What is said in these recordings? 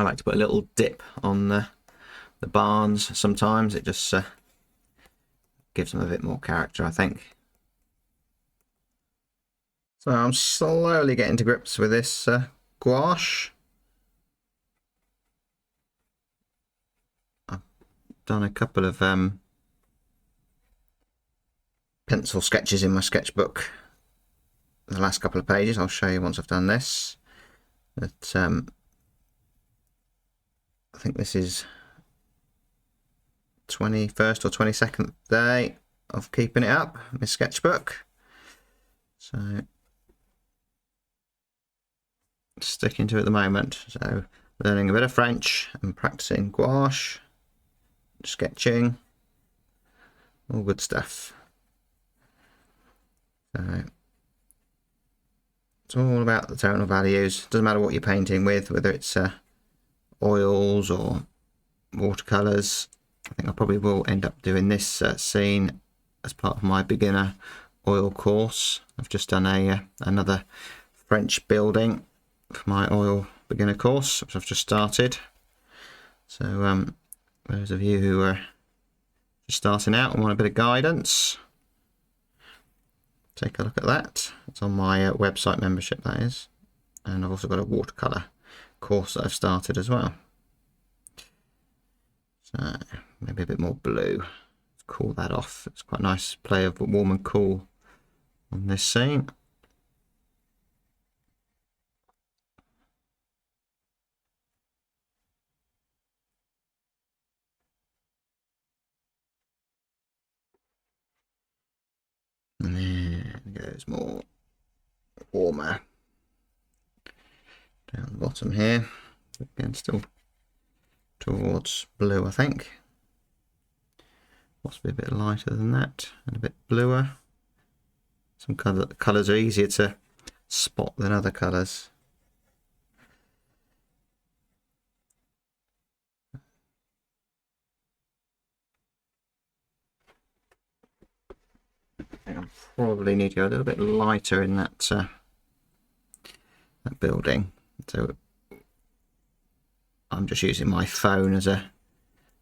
I like to put a little dip on the barns sometimes. It just gives them a bit more character, I think. So I'm slowly getting to grips with this gouache. I've done a couple of pencil sketches in my sketchbook. The last couple of pages, I'll show you once I've done this. But I think this is 21st or 22nd day of keeping it up, my sketchbook. So sticking to it at the moment. So learning a bit of French and practicing gouache, sketching, all good stuff. So it's all about the tonal values. Doesn't matter what you're painting with, whether it's oils or watercolors. I think I probably will end up doing this scene as part of my beginner oil course. I've just done another French building for my oil beginner course, which I've just started. So those of you who are just starting out and want a bit of guidance, take a look at that. It's on my website membership, that is. And I've also got a watercolor course that I've started as well. So maybe a bit more blue. Let's cool that off. It's quite a nice play of warm and cool on this scene. And then goes more warmer down the bottom here. Again, still towards blue, I think. Possibly a bit lighter than that and a bit bluer. Some colours are easier to spot than other colours. I probably need to go a little bit lighter in that that building. So I'm just using my phone as a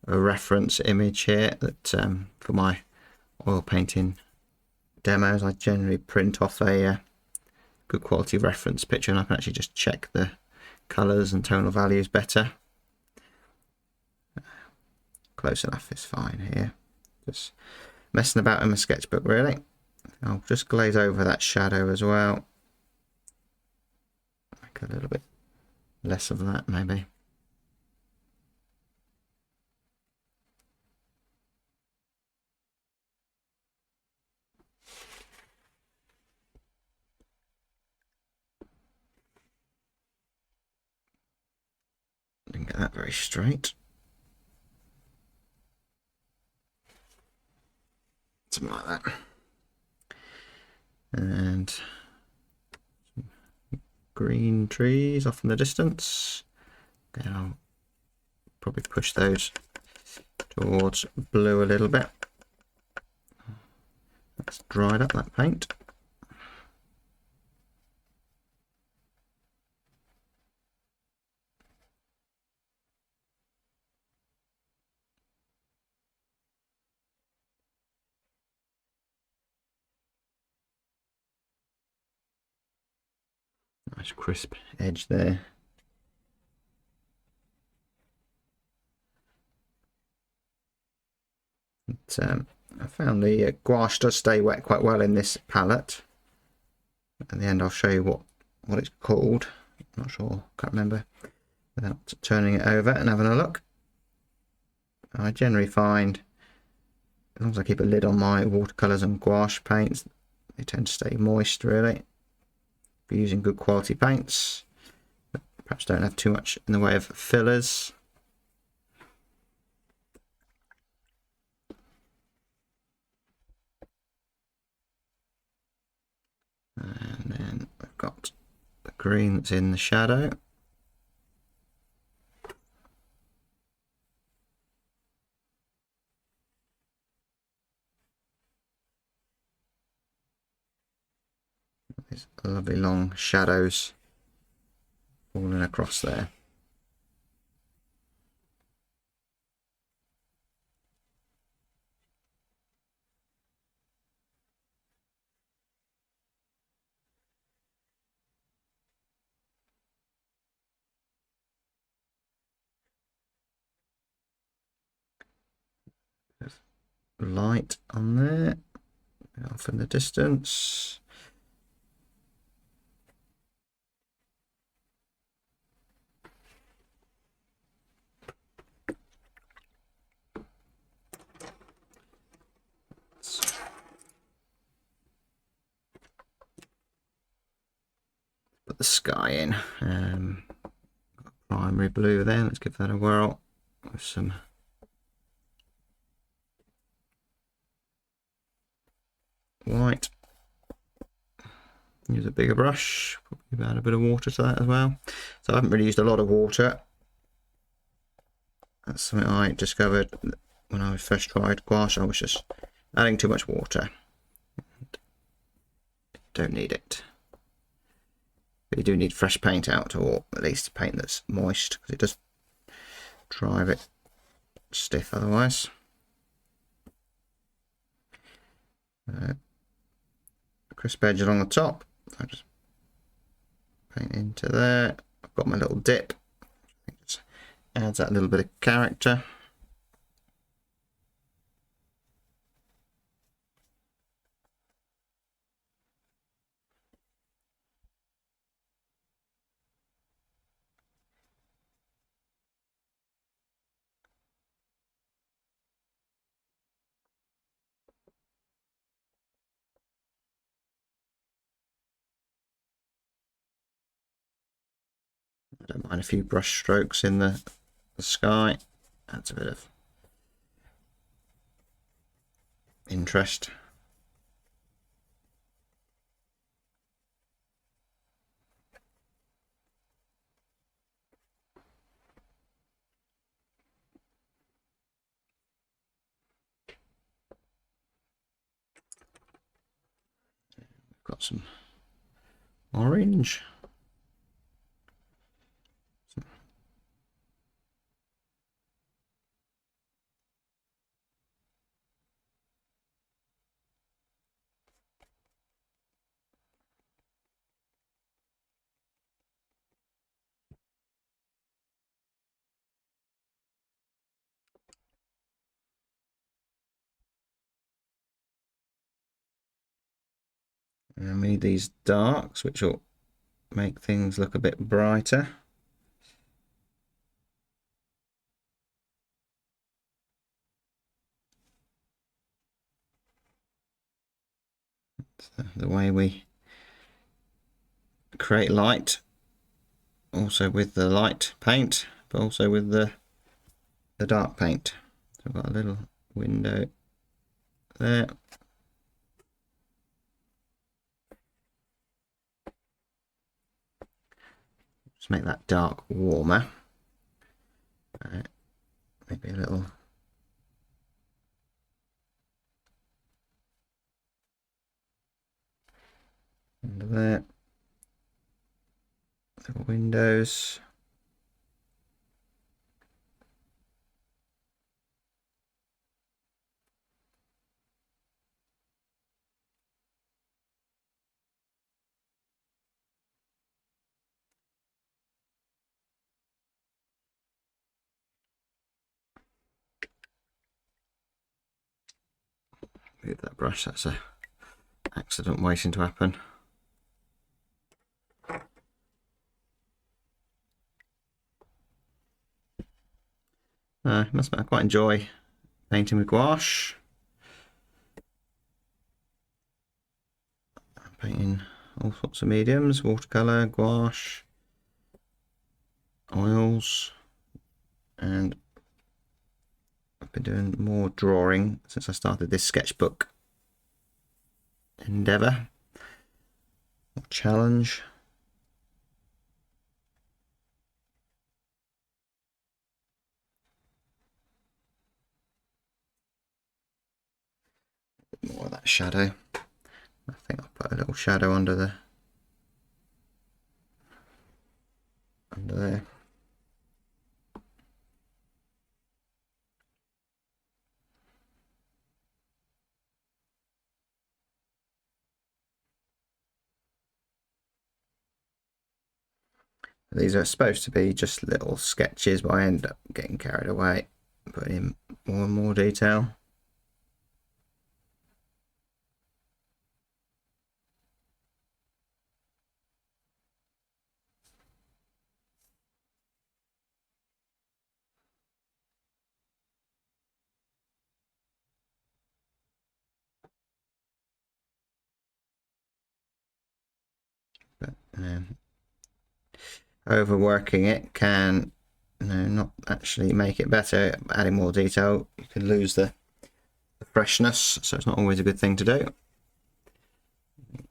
reference image here that for my oil painting demos I generally print off a good quality reference picture, and I can actually just check the colours and tonal values better. Close enough is fine here. Just messing about in my sketchbook really. I'll just glaze over that shadow as well. Make a little bit less of that maybe. Didn't get that very straight. Something like that. And some green trees off in the distance. Okay, I'll probably push those towards blue a little bit. That's dried up, that paint. Nice crisp edge there. But, I found the gouache does stay wet quite well in this palette. At the end I'll show you what it's called. I'm not sure, can't remember, without turning it over and having a look. I generally find, as long as I keep a lid on my watercolours and gouache paints, they tend to stay moist really. If you're using good quality paints, but perhaps don't have too much in the way of fillers. And then I've got the green that's in the shadow. These lovely long shadows falling across there. light on there, off in the distance. Put the sky in. Primary blue there. Let's give that a whirl with some white. Use a bigger brush. Probably add a bit of water to that as well. So I haven't really used a lot of water. That's something I discovered when I first tried gouache. I was just adding too much water. Don't need it. But you do need fresh paint out, or at least paint that's moist, because it does drive it stiff otherwise. Crisp edge along the top. I just paint into there. I've got my little dip. I think it adds that little bit of character. I don't mind a few brush strokes in the sky. Adds a bit of interest. We've got some orange. And we need these darks, which will make things look a bit brighter. It's the way we create light, also with the light paint, but also with the dark paint. So I've got a little window there. Just make that dark warmer. Maybe a little under there. Little windows. Move that brush, that's a accident waiting to happen. I must admit, I quite enjoy painting with gouache. I'm painting all sorts of mediums, watercolor, gouache, oils, and I've been doing more drawing since I started this sketchbook endeavour or challenge. More of that shadow. I think I'll put a little shadow under there. These are supposed to be just little sketches, but I end up getting carried away, putting in more and more detail. Overworking it can not actually make it better. Adding more detail, you can lose the freshness, so it's not always a good thing to do.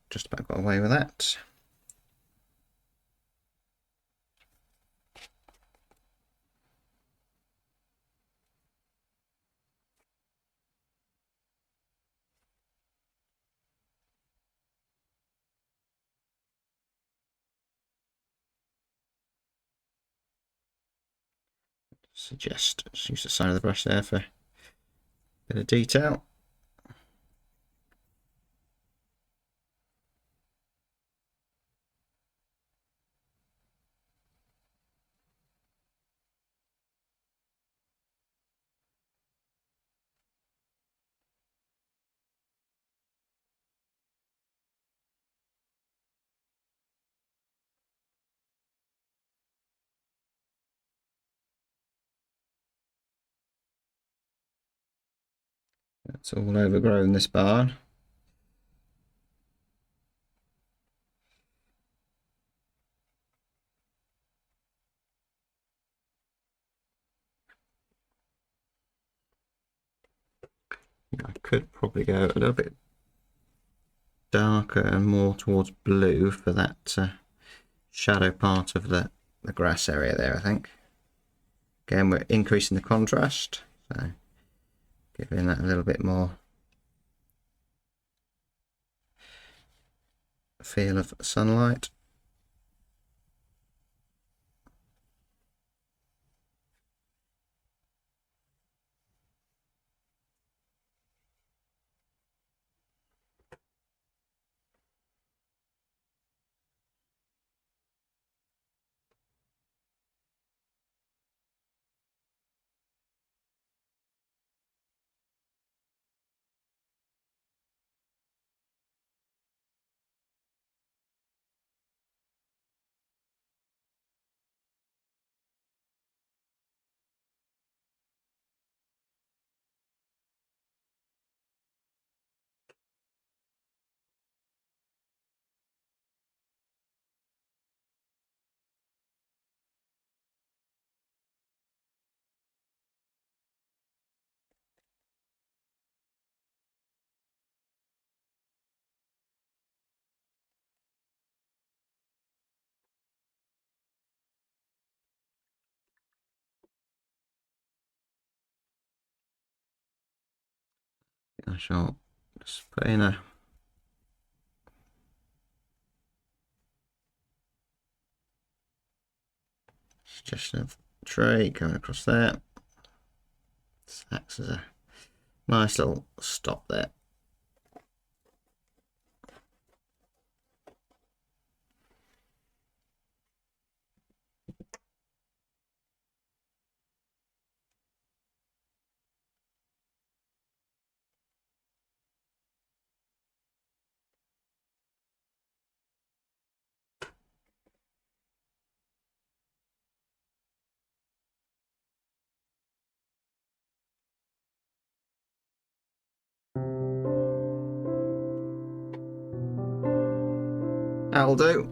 Just about got away with that. Suggest just use the side of the brush there for a bit of detail. It's all overgrown, this barn. I could probably go a little bit darker and more towards blue for that shadow part of the grass area there, I think. Again, we're increasing the contrast, so giving that a little bit more feel of sunlight. I shall just put in a suggestion of tray going across there. This acts as a nice little stop there. That'll do.